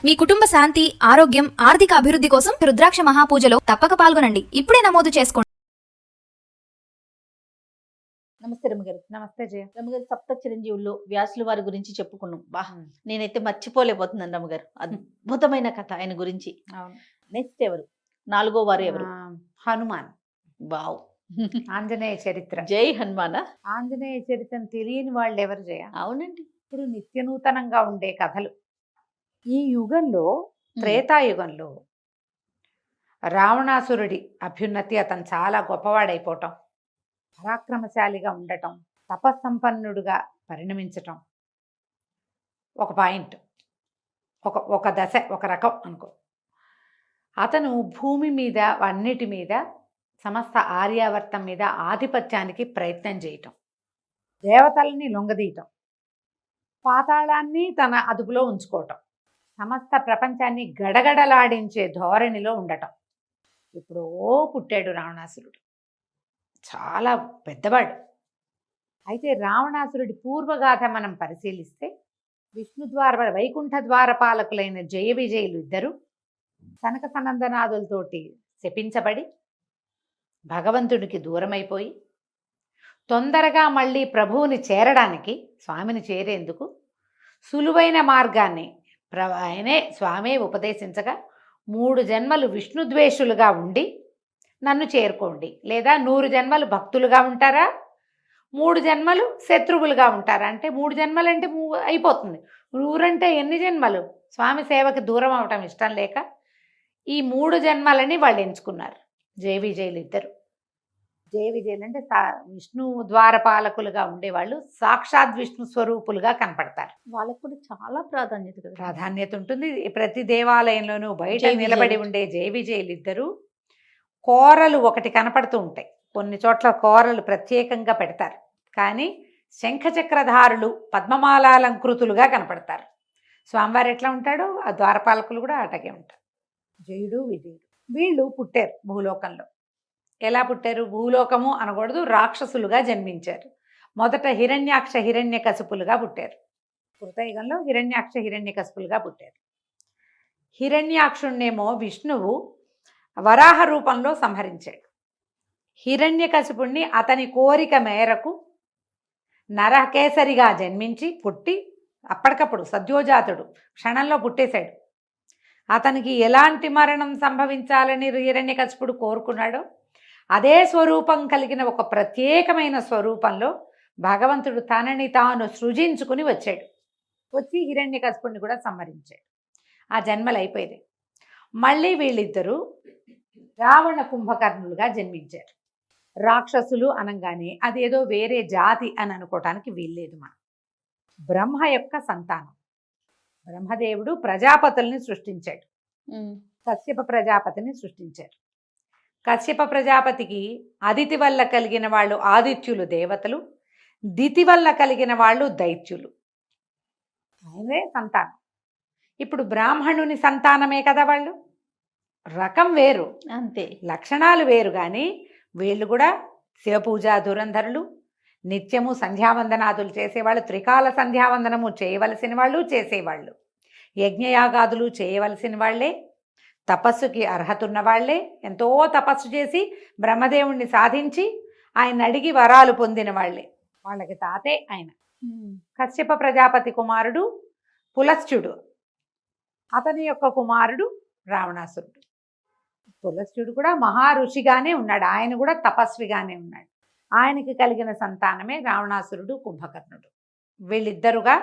మీ కుటుంబ శాంతి, ఆరోగ్యం, ఆర్థిక అభివృద్ధి కోసం రుద్రాక్ష మహాపూజలో తప్పక పాల్గొనండి. ఇప్పుడే నమోదు చేసుకోండి. నమస్తే రమ్మగారు. నమస్తే జయ. రమ్మగారు, సప్త చిరంజీవుల్లో వ్యాసుల వారి గురించి చెప్పుకున్నాం. నేనైతే మర్చిపోలేకపోతున్నాను రమ్మగారు. అద్భుతమైన కథ ఆయన గురించి. అవును. నెక్స్ట్ ఎవరు? నాలుగో వారు ఎవరు? హనుమాన్. వావ్. ఆంజనేయ చరిత్ర. జై హనుమాన. ఆంజనేయ చరిత్రను తెలియని వాళ్ళు ఎవరు జయ? అవునండి. ఇప్పుడు నిత్య నూతనంగా ఉండే కథలు. ఈ యుగంలో, త్రేతాయుగంలో రావణాసురుడి అభ్యున్నతి, అతను చాలా గొప్పవాడైపోవటం, పరాక్రమశాలిగా ఉండటం, తపస్సంపన్నుడుగా పరిణమించటం ఒక పాయింట్, ఒక దశ, ఒక రకం అనుకో. అతను భూమి మీద, అన్నిటి మీద, సమస్త ఆర్యావర్తం మీద ఆధిపత్యానికి ప్రయత్నం చేయటం, దేవతల్ని లొంగదీయటం, పాతాళాన్ని తన అదుపులో ఉంచుకోవటం, సమస్త ప్రపంచాన్ని గడగడలాడించే ధోరణిలో ఉండటం. ఇప్పుడు పుట్టాడు రావణాసురుడు. చాలా పెద్దవాడు. అయితే రావణాసురుడి పూర్వగాథ మనం పరిశీలిస్తే, వైకుంఠ ద్వారపాలకులైన జయ విజయులు ఇద్దరు సనక సనందనాదులతోటి శపించబడి భగవంతుడికి దూరమైపోయి, తొందరగా మళ్ళీ ప్రభువుని చేరడానికి, స్వామిని చేరేందుకు సులువైన మార్గాన్ని ఆయనే స్వామే ఉపదేశించగా, 3 జన్మలు విష్ణుద్వేషులుగా ఉండి నన్ను చేరుకోండి, లేదా 100 జన్మలు భక్తులుగా ఉంటారా, 3 జన్మలు శత్రువులుగా ఉంటారా. అంటే 3 జన్మలు అంటే అయిపోతుంది. 100 అంటే ఎన్ని జన్మలు? స్వామి సేవకి దూరం అవటం ఇష్టం లేక ఈ 3 జన్మలని వాళ్ళు ఎంచుకున్నారు, జయ విజయులు ఇద్దరు. జయ విజయులు అంటే విష్ణు ద్వారపాలకులుగా ఉండేవాళ్ళు, సాక్షాత్ విష్ణు స్వరూపులుగా కనపడతారు. వాళ్ళకు కూడా చాలా ప్రాధాన్యత కదా. ప్రాధాన్యత ఉంటుంది. ప్రతి దేవాలయంలోనూ బయట నిలబడి ఉండే జయ విజయులు ఇద్దరు కోరలు ఒకటి కనపడుతూ ఉంటాయి. కొన్ని చోట్ల కోరలు ప్రత్యేకంగా పెడతారు, కానీ శంఖచక్రధారులు పద్మమాలాలంకృతులుగా కనపడతారు. స్వామివారు ఎట్లా ఉంటాడో ఆ ద్వారపాలకులు కూడా అటగే ఉంటారు. జయుడు విజయుడు వీళ్ళు పుట్టారు భూలోకంలో. ఎలా పుట్టారు? భూలోకము అనకూడదు, రాక్షసులుగా జన్మించారు. మొదట హిరణ్యాక్ష హిరణ్యకశిపులుగా పుట్టారు. కృతయుగంలో హిరణ్యాక్ష హిరణ్యకశిపులుగా పుట్టారు. హిరణ్యాక్షుణ్ణేమో విష్ణువు వరాహ రూపంలో సంహరించాడు. హిరణ్యకశిపుణ్ణి అతని కోరిక మేరకు నరకేసరిగా జన్మించి పుట్టి, అప్పటికప్పుడు సద్యోజాతుడు క్షణంలో పుట్టేశాడు. అతనికి ఎలాంటి మరణం సంభవించాలని హిరణ్యకశిపుడు కోరుకున్నాడో అదే స్వరూపం కలిగిన ఒక ప్రత్యేకమైన స్వరూపంలో భగవంతుడు తనని తాను సృజించుకుని వచ్చాడు. వచ్చి హిరణ్యకశిపుడిని కూడా సంహరించాడు. ఆ జన్మలు అయిపోయింది. మళ్ళీ వీళ్ళిద్దరూ రావణ కుంభకర్ణులుగా జన్మించారు. రాక్షసులు అనగానే అదేదో వేరే జాతి అని అనుకోవటానికి వీల్లేదు. మనం బ్రహ్మ యొక్క సంతానం. బ్రహ్మదేవుడు ప్రజాపతుల్ని సృష్టించాడు. కశ్యప ప్రజాపతిని సృష్టించారు. కశ్యప ప్రజాపతికి అదితి వల్ల కలిగిన వాళ్ళు ఆదిత్యులు దేవతలు, దితి వల్ల కలిగిన వాళ్ళు దైత్యులు. ఆయనే సంతానం. ఇప్పుడు బ్రాహ్మణుని సంతానమే కదా వాళ్ళు. రకం వేరు, అంతే, లక్షణాలు వేరు. కానీ వీళ్ళు కూడా శివపూజా ధురంధరులు, నిత్యము సంధ్యావందనాదులు చేసేవాళ్ళు, త్రికాల సంధ్యావందనము చేయవలసిన వాళ్ళు, చేసేవాళ్ళు, యజ్ఞయాగాదులు చేయవలసిన వాళ్ళే, తపస్సుకి అర్హత ఉన్న వాళ్లే, ఎంతో తపస్సు చేసి బ్రహ్మదేవుణ్ణి సాధించి ఆయన అడిగి వరాలు పొందిన వాళ్లే. వాళ్ళకి తాతే ఆయన. కశ్యప ప్రజాపతి కుమారుడు పులస్త్యుడు, అతని యొక్క కుమారుడు రావణాసురుడు. పులస్త్యుడు కూడా మహా ఋషిగానే ఉన్నాడు, ఆయన కూడా తపస్విగానే ఉన్నాడు. ఆయనకి కలిగిన సంతానమే రావణాసురుడు, కుంభకర్ణుడు. వీళ్ళిద్దరుగా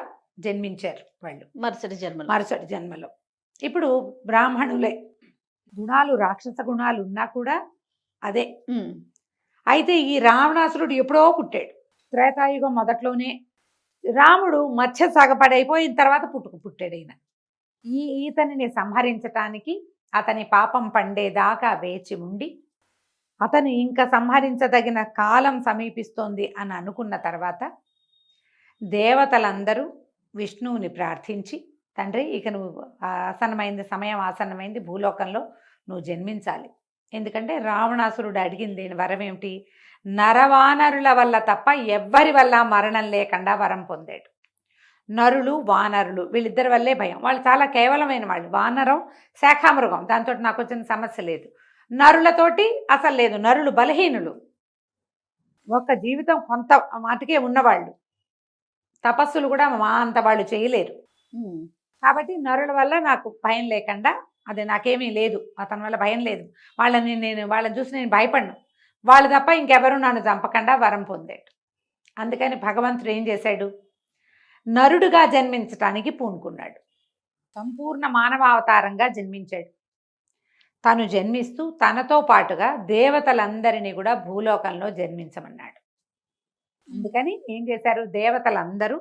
జన్మించారు వాళ్ళు మరుసటి జన్మలో. ఇప్పుడు బ్రాహ్మణులే. గుణాలు, రాక్షస గుణాలు ఉన్నా కూడా అదే. అయితే ఈ రావణాసురుడు ఎప్పుడో పుట్టాడు. త్రేతాయుగం మొదట్లోనే. రాముడు మధ్య సగపడైపోయిన తర్వాత పుట్టాడు ఈయన. ఈతనిని సంహరించటానికి అతని పాపం పండేదాకా వేచి ఉండి, అతను ఇంకా సంహరించదగిన కాలం సమీపిస్తోంది అని అనుకున్న తర్వాత దేవతలందరూ విష్ణువుని ప్రార్థించి, తండ్రి ఇక నువ్వు ఆసన్నమైంది, సమయం ఆసన్నమైంది, భూలోకంలో నువ్వు జన్మించాలి. ఎందుకంటే రావణాసురుడు అడిగింది వరం ఏమిటి? నరవానరుల వల్ల తప్ప ఎవ్వరి వల్ల మరణం లేకుండా వరం పొందాడు. నరులు వానరులు వీళ్ళిద్దరి వల్లే భయం. వాళ్ళు చాలా కేవలమైన వాళ్ళు. వానరం శాఖామృగం, దాంతో నాకు వచ్చిన సమస్య లేదు. నరులతోటి అసలు లేదు. నరులు బలహీనులు, ఒక జీవితం కొంత మాటకే ఉన్నవాళ్ళు, తపస్సులు కూడా మా అంత వాళ్ళు చేయలేరు. కాబట్టి నరుల వల్ల నాకు భయం లేకుండా, అది నాకేమీ లేదు, అతని వల్ల భయం లేదు. వాళ్ళని చూసి నేను భయపడను. వాళ్ళు తప్ప ఇంకెవరు నన్ను చంపకుండా వరం పొందాడు. అందుకని భగవంతుడు ఏం చేశాడు, నరుడుగా జన్మించటానికి పూనుకున్నాడు. సంపూర్ణ మానవావతారంగా జన్మించాడు. తను జన్మిస్తూ తనతో పాటుగా దేవతలందరినీ కూడా భూలోకంలో జన్మించమన్నాడు. అందుకని ఏం చేశారు, దేవతలందరూ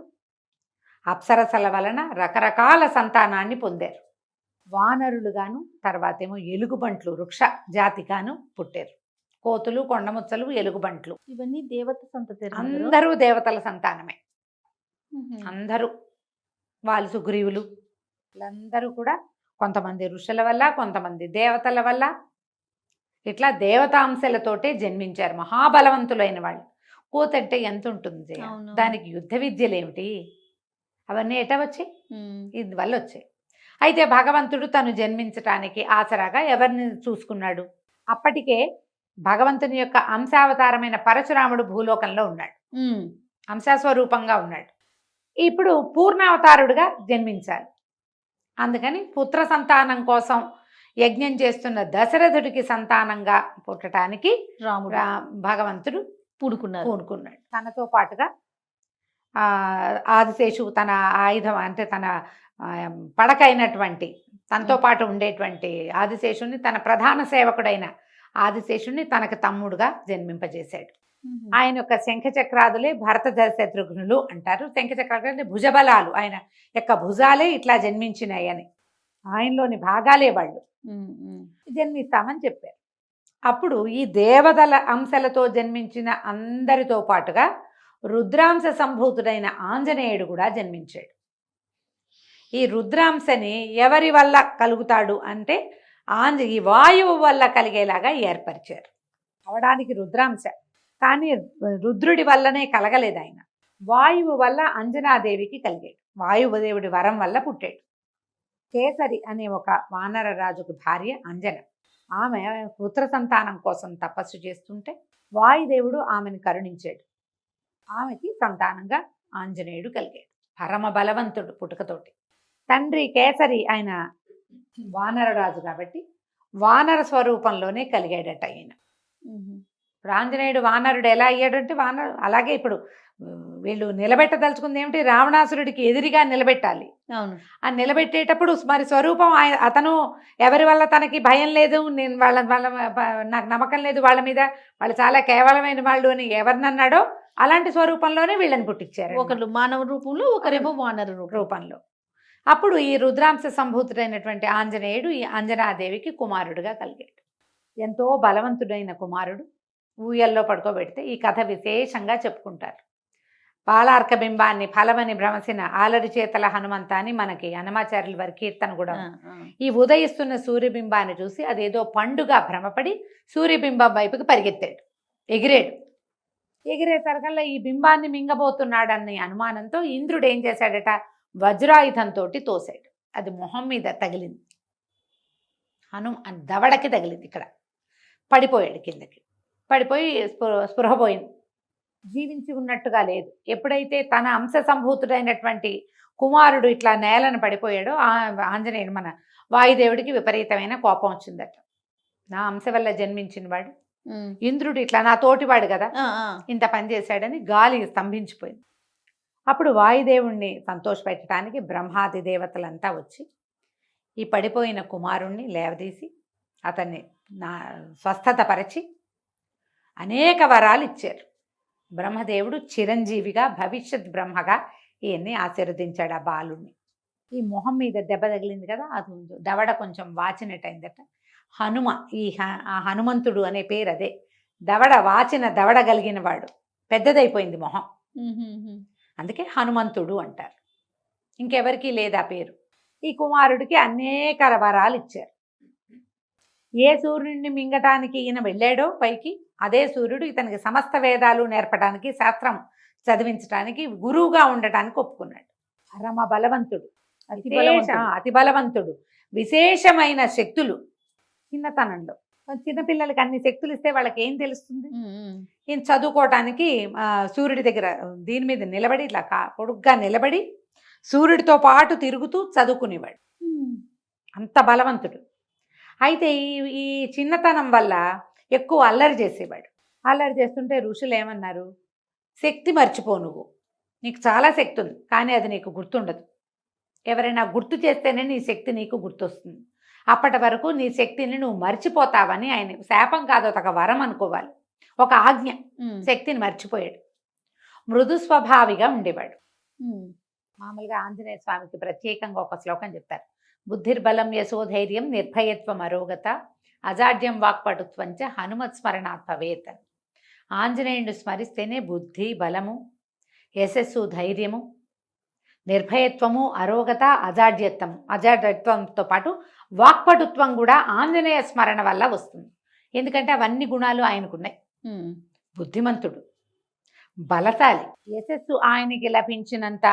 అప్సరసల వలన రకరకాల సంతానాన్ని పొందారు. వానరులుగాను, తర్వాతేమో ఎలుగుబంట్లు వృక్ష జాతిగాను పుట్టారు. కోతులు, కొండముచ్చలు, ఎలుగుబంట్లు ఇవన్నీ దేవత సంతతి. అందరూ దేవతల సంతానమే. అందరూ వాళ్ళు సుగ్రీవులు వీళ్ళందరూ కూడా కొంతమంది ఋషుల వల్ల, కొంతమంది దేవతల వల్ల, ఇట్లా దేవతాంశలతోటే జన్మించారు. మహాబలవంతులైన వాళ్ళు. కోతంటే ఎంత ఉంటుంది, దానికి యుద్ధ విద్యలు ఏమిటి, అవన్నీ ఎట వచ్చాయి, ఇది వల్ల వచ్చాయి. అయితే భగవంతుడు తను జన్మించటానికి ఆసరాగా ఎవరిని చూసుకున్నాడు, అప్పటికే భగవంతుని యొక్క అంశావతారమైన పరశురాముడు భూలోకంలో ఉన్నాడు, అంశాస్వరూపంగా ఉన్నాడు. ఇప్పుడు పూర్ణావతారుడుగా జన్మించాలి. అందుకని పుత్ర సంతానం కోసం యజ్ఞం చేస్తున్న దశరథుడికి సంతానంగా పుట్టడానికి రాముడు భగవంతుడు పూనుకున్నాడు. తనతో పాటుగా ఆదిశేషు తన ఆయుధం అంటే తన పడకైనటువంటి తనతో పాటు ఉండేటువంటి ఆదిశేషుని, తన ప్రధాన సేవకుడైన ఆదిశేషుని తనకు తమ్ముడుగా జన్మింపజేశాడు. ఆయన యొక్క శంఖచక్రాదులే భరత శత్రుఘ్నులు అంటారు. శంఖచక్రాలు అంటే భుజబలాలు, ఆయన యొక్క భుజాలే ఇట్లా జన్మించినాయి అని, ఆయనలోని భాగాలే వాళ్ళు జన్మిస్తామని చెప్పారు. అప్పుడు ఈ దేవతల అంశలతో జన్మించిన అందరితో పాటుగా రుద్రాంశ సంభూతుడైన ఆంజనేయుడు కూడా జన్మించాడు. ఈ రుద్రాంశని ఎవరి వల్ల కలుగుతాడు అంటే ఈ వాయువు వల్ల కలిగేలాగా ఏర్పరిచారు. అవడానికి రుద్రాంశ, కానీ రుద్రుడి వల్లనే కలగలేదు ఆయన. వాయువు వల్ల అంజనాదేవికి కలిగాడు. వాయుదేవుడి వరం వల్ల పుట్టాడు. కేసరి అనే ఒక వానర రాజుకు భార్య అంజన. ఆమె పుత్ర సంతానం కోసం తపస్సు చేస్తుంటే వాయుదేవుడు ఆమెను కరుణించాడు. ఆమెకి సంతానంగా ఆంజనేయుడు కలిగాడు. పరమ బలవంతుడు పుట్టుకతోటి. తండ్రి కేసరి ఆయన వానరరాజు కాబట్టి వానర స్వరూపంలోనే కలిగాడట ఆయన. ఇప్పుడు ఆంజనేయుడు వానరుడు ఎలా అయ్యాడంటే అలాగే ఇప్పుడు వీళ్ళు నిలబెట్టదలుచుకుంది ఏమిటి, రావణాసురుడికి ఎదురుగా నిలబెట్టాలి. అవును. ఆ నిలబెట్టేటప్పుడు మరి స్వరూపం అతను ఎవరి వల్ల తనకి భయం లేదు, నేను వాళ్ళ నాకు నమ్మకం లేదు వాళ్ళ మీద, వాళ్ళు చాలా కేవలమైన వాళ్ళు అని ఎవరినన్నాడో అలాంటి స్వరూపంలోనే వీళ్ళని పుట్టించారు. ఒకరు మానవ రూపంలో, ఒకరేమో వానర రూపంలో. అప్పుడు ఈ రుద్రాంశ సంభూతుడైనటువంటి ఆంజనేయుడు ఈ అంజనాదేవికి కుమారుడుగా కలిగాడు. ఎంతో బలవంతుడైన కుమారుడు. ఊయల్లో పడుకోబెడితే ఈ కథ విశేషంగా చెప్పుకుంటారు. పాలార్క బింబాన్ని ఫలమని భ్రమసిన ఆలరి చేతల హనుమంత అని మనకి హనుమాచార్యుల వారి కీర్తన కూడా. ఈ ఉదయిస్తున్న సూర్యబింబాన్ని చూసి అదేదో పండుగ భ్రమపడి సూర్యబింబం వైపుకి పరిగెత్తాడు, ఎగిరాడు. ఎగిరేసరికల్లా ఈ బింబాన్ని మింగబోతున్నాడన్న అనుమానంతో ఇంద్రుడు ఏం చేశాడట, వజ్రాయుధంతో తోశాడు. అది మొహం మీద తగిలింది, దవడకి తగిలింది. ఇక్కడ పడిపోయాడు, కిందకి పడిపోయి స్పృహ పోయింది. జీవించి ఉన్నట్టుగా లేదు. ఎప్పుడైతే తన అంశ సంభూతుడైనటువంటి కుమారుడు ఇట్లా నేలను పడిపోయాడో ఆంజనేయుడు మన వాయుదేవుడికి విపరీతమైన కోపం వచ్చిందట. నా అంశ వల్ల జన్మించిన వాడు ఇంద్రుడు ఇట్లా నా తోటివాడు కదా, ఇంత పని చేశాడని గాలి స్తంభించిపోయింది. అప్పుడు వాయుదేవుణ్ణి సంతోషపెట్టడానికి బ్రహ్మాది దేవతలంతా వచ్చి ఈ పడిపోయిన కుమారుణ్ణి లేవదీసి అతన్ని స్వస్థత పరిచి అనేక వరాలు ఇచ్చారు. బ్రహ్మదేవుడు చిరంజీవిగా భవిష్యత్ బ్రహ్మగా ఈయన్ని ఆశీర్వదించాడు ఆ బాలుణ్ణి. ఈ మొహం మీద దెబ్బ తగిలింది కదా, అది దవడ కొంచెం వాచినట్టయిందట. హనుమ, ఆ హనుమంతుడు అనే పేరు అదే. దవడ వాచిన దవడ కలిగిన వాడు, పెద్దదైపోయింది మొహం, అందుకే హనుమంతుడు అంటారు. ఇంకెవరికి లేదా పేరు. ఈ కుమారుడికి అనేక వరాలు ఇచ్చారు. ఏ సూర్యుడిని మింగటానికి ఈయన వెళ్ళాడో పైకి, అదే సూర్యుడు ఇతనికి సమస్త వేదాలు నేర్పడానికి, శాస్త్రం చదివించడానికి, గురువుగా ఉండటానికి ఒప్పుకున్నాడు. పరమ బలవంతుడు, అతి బలవంతుడు. అతి బలవంతుడు, విశేషమైన శక్తులు. చిన్నతనంలో చిన్నపిల్లలకి అన్ని శక్తులు ఇస్తే వాళ్ళకి ఏం తెలుస్తుంది? ఈయన చదువుకోవటానికి సూర్యుడి దగ్గర దీని మీద నిలబడి ఇట్లా పొడుగ్గా నిలబడి సూర్యుడితో పాటు తిరుగుతూ చదువుకునేవాడు. అంత బలవంతుడు. అయితే ఈ చిన్నతనం వల్ల ఎక్కువ అల్లరి చేసేవాడు. అల్లరి చేస్తుంటే ఋషులు ఏమన్నారు, శక్తి మర్చిపో, నువ్వు నీకు చాలా శక్తి ఉంది కానీ అది నీకు గుర్తుండదు. ఎవరైనా గుర్తు చేస్తేనే నీ శక్తి నీకు గుర్తొస్తుంది. అప్పటి వరకు నీ శక్తిని నువ్వు మర్చిపోతావని ఆయన శాపం కాదు, ఒక వరం అనుకోవాలి, ఒక ఆజ్ఞ. శక్తిని మర్చిపోయాడు. మృదు స్వభావిగా ఉండేవాడు. మామూలుగా ఆంజనేయ స్వామికి ప్రత్యేకంగా ఒక శ్లోకం చెప్తారు. బుద్ధిర్బలం యశోధైర్యం నిర్భయత్వం అరోగత అజాడ్యం వాక్పటుత్వంచ హనుమత్ స్మరణాత్ భవేత్. ఆంజనేయుడిని స్మరిస్తేనే బుద్ధి బలము, యశస్సు ధైర్యము, నిర్భయత్వము, అరోగత, అజాడ్యత్వంతో పాటు వాక్పటుత్వం కూడా ఆంజనేయ స్మరణ వల్ల వస్తుంది. ఎందుకంటే అవన్నీ గుణాలు ఆయనకున్నాయి. బుద్ధిమంతుడు, బలశాలి, యశస్సు ఆయనకి లభించినంత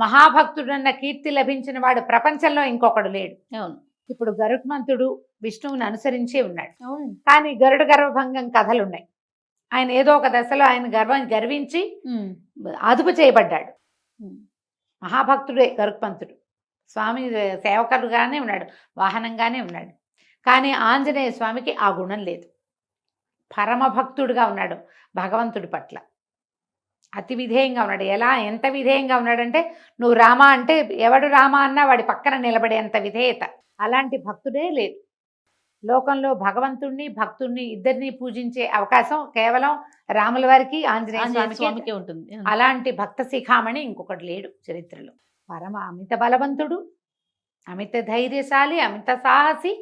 మహాభక్తుడన్న కీర్తి లభించిన వాడు ప్రపంచంలో ఇంకొకడు లేడు. అవును. ఇప్పుడు గరుత్మంతుడు విష్ణువుని అనుసరించే ఉన్నాడు. అవును. కానీ గరుడ గర్వభంగం కథలున్నాయి. ఆయన ఏదో ఒక దశలో ఆయన గర్వించి అదుపు చేయబడ్డాడు. మహాభక్తుడే గరుత్మంతుడు. స్వామి సేవకుడుగానే ఉన్నాడు, వాహనంగానే ఉన్నాడు. కానీ ఆంజనేయ స్వామికి ఆ గుణం లేదు. పరమభక్తుడుగా ఉన్నాడు భగవంతుడి పట్ల. అతి విధేయంగా ఉన్నాడు. ఎంత విధేయంగా ఉన్నాడంటే, నువ్వు రామ అంటే ఎవడు రామ అన్నా వాడి పక్కన నిలబడేంత విధేయత. అలాంటి భక్తుడే లేదు లోకంలో. భగవంతుణ్ణి భక్తుణ్ణి ఇద్దరిని పూజించే అవకాశం కేవలం రాముల వారికి ఆంజనేయ స్వామికి ఉంటుంది. అలాంటి భక్త శిఖామణి ఇంకొకటి లేడు చరిత్రలో. పరమ అమిత బలవంతుడు, అమిత ధైర్యశాలి, అమిత సాహసి,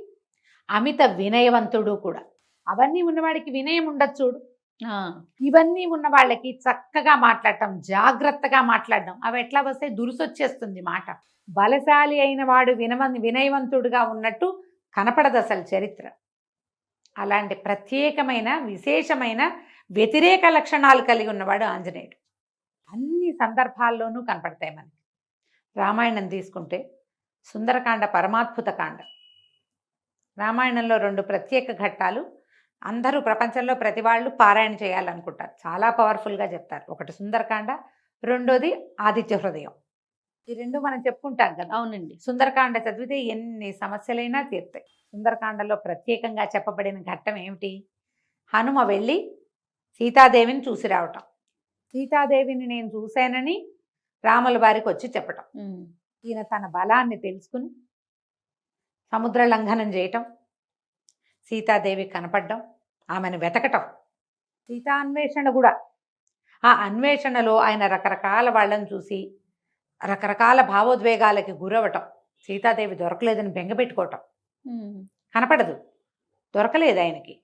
అమిత వినయవంతుడు కూడా. అవన్నీ ఉన్నవాడికి వినయం ఉండదు చూడు. ఇవన్నీ ఉన్న వాళ్ళకి చక్కగా మాట్లాడటం, జాగ్రత్తగా మాట్లాడడం, అవి ఎట్లా వస్తే దురుసొచ్చేస్తుంది మాట. బలశాలి అయిన వాడు వినయవంతుడుగా ఉన్నట్టు కనపడదు అసలు చరిత్ర. అలాంటి ప్రత్యేకమైన విశేషమైన వ్యతిరేక లక్షణాలు కలిగి ఉన్నవాడు ఆంజనేయుడు. అన్ని సందర్భాల్లోనూ కనపడతాయి మనకి. రామాయణం తీసుకుంటే సుందరకాండ పరమాద్భుత కాండ. రామాయణంలో 2 ప్రత్యేక ఘట్టాలు అందరూ ప్రపంచంలో ప్రతి వాళ్ళు పారాయణ చేయాలనుకుంటారు. చాలా పవర్ఫుల్గా చెప్తారు. ఒకటి సుందరకాండ, రెండోది ఆదిత్య హృదయం. ఈ 2 మనం చెప్పుకుంటాం కదా. అవునండి. సుందరకాండ చదివితే ఎన్ని సమస్యలైనా తీరుతాయి. సుందరకాండలో ప్రత్యేకంగా చెప్పబడిన ఘట్టం ఏమిటి? హనుమ వెళ్ళి సీతాదేవిని చూసి రావటం. సీతాదేవిని నేను చూశానని రాముల వారికి వచ్చి చెప్పటం. ఈయన తన బలాన్ని తెలుసుకుని సముద్ర లంఘనం చేయటం, సీతాదేవి కనపడడం, ఆమెను వెతకటం, సీతాన్వేషణ కూడా. ఆ అన్వేషణలో ఆయన రకరకాల వాళ్ళని చూసి రకరకాల భావోద్వేగాలకి గురవటం. సీతాదేవి దొరకలేదని బెంగపెట్టుకోవటం. కనపడదు, దొరకలేదు ఆయనకి.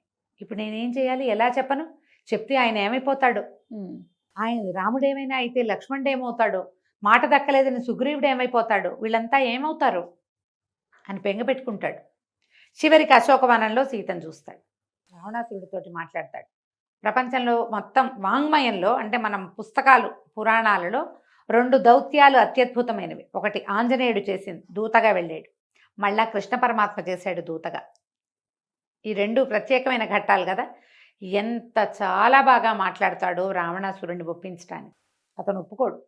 ఇప్పుడు నేనేం చేయాలి, ఎలా చెప్పను? చెప్తే ఆయన ఏమైపోతాడు? ఆయన రాముడేమైనా అయితే లక్ష్మణుడు ఏమవుతాడు? మాట దక్కలేదని సుగ్రీవుడు ఏమైపోతాడు? వీళ్ళంతా ఏమవుతారు అని బెంగపెట్టుకుంటాడు. చివరికి అశోకవనంలో సీతను చూస్తాడు. రావణాసురుడితోటి మాట్లాడతాడు. ప్రపంచంలో మొత్తం వాంగ్మయంలో, అంటే మనం పుస్తకాలు పురాణాలలో 2 దౌత్యాలు అత్యద్భుతమైనవి. ఒకటి ఆంజనేయుడు చేసింది, దూతగా వెళ్ళాడు. మళ్ళా కృష్ణ పరమాత్మ చేశాడు దూతగా. ఈ 2 ప్రత్యేకమైన ఘట్టాలు కదా. ఎంత చాలా బాగా మాట్లాడతాడో రావణాసురుడిని ఒప్పించడానికి. అతను ఒప్పుకోడు.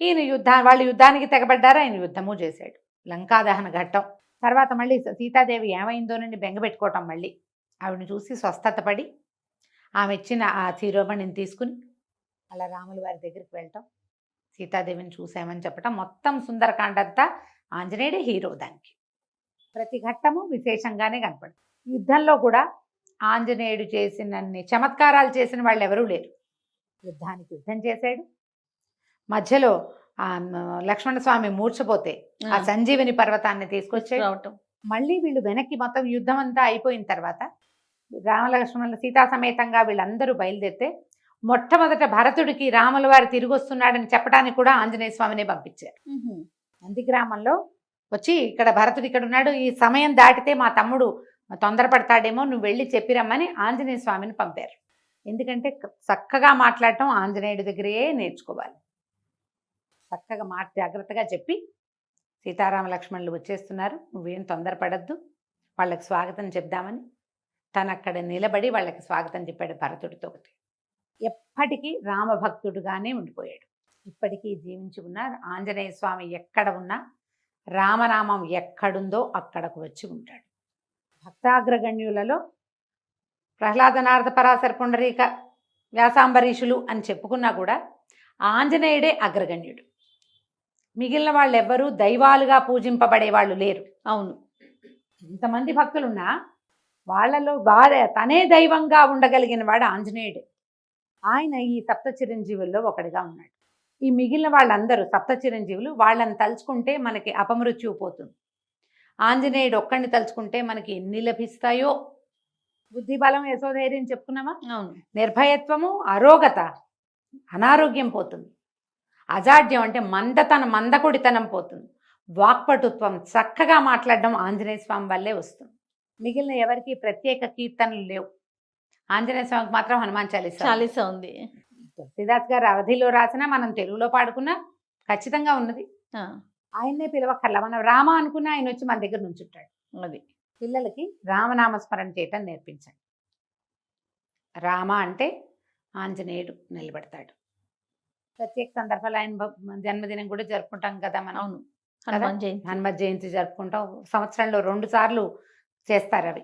ఈయన వాళ్ళు యుద్ధానికి తెగబడ్డారు, ఆయన యుద్ధము చేశాడు. లంకాదహన ఘట్టం తర్వాత మళ్ళీ సీతాదేవి ఏమైందోనని బెంగపెట్టుకోవటం. మళ్ళీ ఆవిడని చూసి స్వస్థత పడి ఆమె ఇచ్చిన ఆ శిరోమణిని తీసుకుని అలా రాముల వారి దగ్గరికి వెళ్ళటం, సీతాదేవిని చూసామని చెప్పటం. మొత్తం సుందరకాండ అంతా ఆంజనేయుడే హీరో. దానికి ప్రతి ఘట్టము విశేషంగానే కనపడు. యుద్ధంలో కూడా ఆంజనేయుడు చేసినన్ని చమత్కారాలు చేసిన వాళ్ళు ఎవరూ లేరు. యుద్ధానికి యుద్ధం చేశాడు. మధ్యలో లక్ష్మణస్వామి మూర్ఛపోతే ఆ సంజీవిని పర్వతాన్ని తీసుకొచ్చాడు. మళ్ళీ వీళ్ళు వెనక్కి మొత్తం యుద్ధం అంతా అయిపోయిన తర్వాత రామలక్ష్మణుల సీతా సమేతంగా వీళ్ళందరూ బయలుదేరితే మొట్టమొదట భరతుడికి రాముల వారు తిరిగి వస్తున్నాడని చెప్పడానికి కూడా ఆంజనేయ స్వామిని పంపించారు. నందిగ్రామంలో వచ్చి, ఇక్కడ భరతుడు ఇక్కడ ఉన్నాడు, ఈ సమయం దాటితే మా తమ్ముడు తొందరపడతాడేమో, నువ్వు వెళ్ళి చెప్పిరమ్మని ఆంజనేయ స్వామిని పంపారు. ఎందుకంటే చక్కగా మాట్లాడటం ఆంజనేయుడి దగ్గరే నేర్చుకోవాలి. చక్కగా మాట జాగ్రత్తగా చెప్పి సీతారామ లక్ష్మణులు వచ్చేస్తున్నారు, నువ్వేం తొందరపడద్దు, వాళ్ళకి స్వాగతం చెప్దామని తను అక్కడ నిలబడి వాళ్ళకి స్వాగతం చెప్పాడు భరతుడితో. ఎప్పటికీ రామభక్తుడుగానే ఉండిపోయాడు. ఇప్పటికీ జీవించి ఉన్న ఆంజనేయ స్వామి ఎక్కడ ఉన్నా రామనామం ఎక్కడుందో అక్కడకు వచ్చి ఉంటాడు. భక్తాగ్రగణ్యులలో ప్రహ్లాద నారద పరాశర పుండరీక వ్యాసాంబరీషులు అని చెప్పుకున్నా కూడా ఆంజనేయుడే అగ్రగణ్యుడు. మిగిలిన వాళ్ళు ఎవ్వరూ దైవాలుగా పూజింపబడే వాళ్ళు లేరు. అవును, ఇంతమంది భక్తులున్నా వాళ్ళలో తనే దైవంగా ఉండగలిగిన వాడు ఆంజనేయుడే. ఆయన ఈ సప్త చిరంజీవుల్లో ఒకటిగా ఉన్నాడు. ఈ మిగిలిన వాళ్ళందరూ సప్త చిరంజీవులు, వాళ్ళని తలుచుకుంటే మనకి అపమృత్యువు పోతుంది. ఆంజనేయుడు ఒక్కడిని తలుచుకుంటే మనకి ఎన్ని లభిస్తాయో. బుద్ధి బలం యశోధైర్యం చెప్పుకున్నామా, అవును, నిర్భయత్వము, అరోగత, అనారోగ్యం పోతుంది. అజాడ్యం అంటే మందకుడితనం పోతుంది. వాక్పటుత్వం, చక్కగా మాట్లాడడం ఆంజనేయ స్వామి వల్లే వస్తుంది. మిగిలిన ఎవరికి ప్రత్యేక కీర్తనలు లేవు. ఆంజనేయ స్వామికి మాత్రం హనుమాన్ చాలీసా ఉంది. తులసీదాస్ గారు అవధిలో రాసినా మనం తెలుగులో పాడుకున్నా ఖచ్చితంగా ఉన్నది. ఆయన్నే పిలవక్కర్లా, మనం రామ అనుకున్నా ఆయన వచ్చి మన దగ్గర నుంచుంటాడు. అది పిల్లలకి రామనామస్మరణ చేయటం నేర్పించండి. రామ అంటే ఆంజనేయుడు నిలబడతాడు. ప్రత్యేక సందర్భాలు ఆయన జన్మదినం కూడా జరుపుకుంటాం కదా మనం. అవును, కదా? హనుమత్ జయంతి జరుపుకుంటాం. సంవత్సరంలో 2 సార్లు చేస్తారు. అవి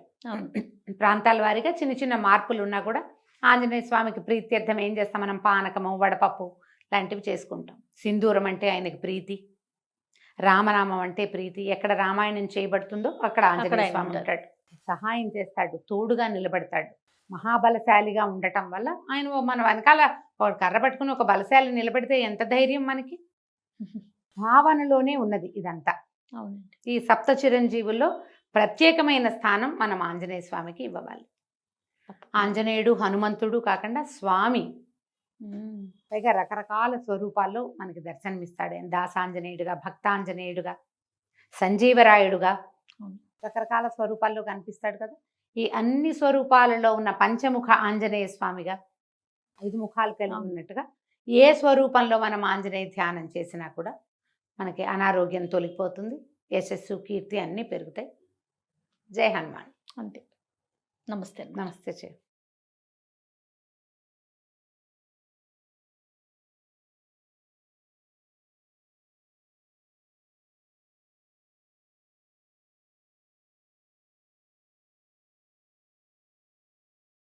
ప్రాంతాల వారీగా చిన్న చిన్న మార్పులు ఉన్నా కూడా ఆంజనేయ స్వామికి ప్రీత్యర్థం ఏం చేస్తాం మనం, పానకము, వడపప్పు లాంటివి చేసుకుంటాం. సింధూరం అంటే ఆయనకి ప్రీతి, రామనామం అంటే ప్రీతి. ఎక్కడ రామాయణం చేయబడుతుందో అక్కడ ఆంజనేయ స్వామి ఉంటాడు, సహాయం చేస్తాడు, తోడుగా నిలబడతాడు. మహాబలశాలిగా ఉండటం వల్ల ఆయన మన వెనకాల ఒక కర్ర పట్టుకుని ఒక బలశాలి నిలబడితే ఎంత ధైర్యం మనకి. భావనలోనే ఉన్నది ఇదంతా. అవునండి, ఈ సప్త చిరంజీవుల్లో ప్రత్యేకమైన స్థానం మనం ఆంజనేయ స్వామికి ఇవ్వాలి. ఆంజనేయుడు, హనుమంతుడు కాకుండా స్వామి పైగా రకరకాల స్వరూపాల్లో మనకి దర్శనమిస్తాడు. దాసాంజనేయుడుగా, భక్తాంజనేయుడుగా, సంజీవరాయుడుగా రకరకాల స్వరూపాల్లో కనిపిస్తాడు కదా. ఈ అన్ని స్వరూపాలలో ఉన్న పంచముఖ ఆంజనేయ స్వామిగా, 5 ముఖాలు కలిగి ఉన్నట్టుగా ఏ స్వరూపంలో మనం ఆంజనేయ ధ్యానం చేసినా కూడా మనకి అనారోగ్యం తొలగిపోతుంది, యశస్సు, కీర్తి అన్నీ పెరుగుతాయి. జై హనుమాన్. అంతే. నమస్తే. నమస్తే.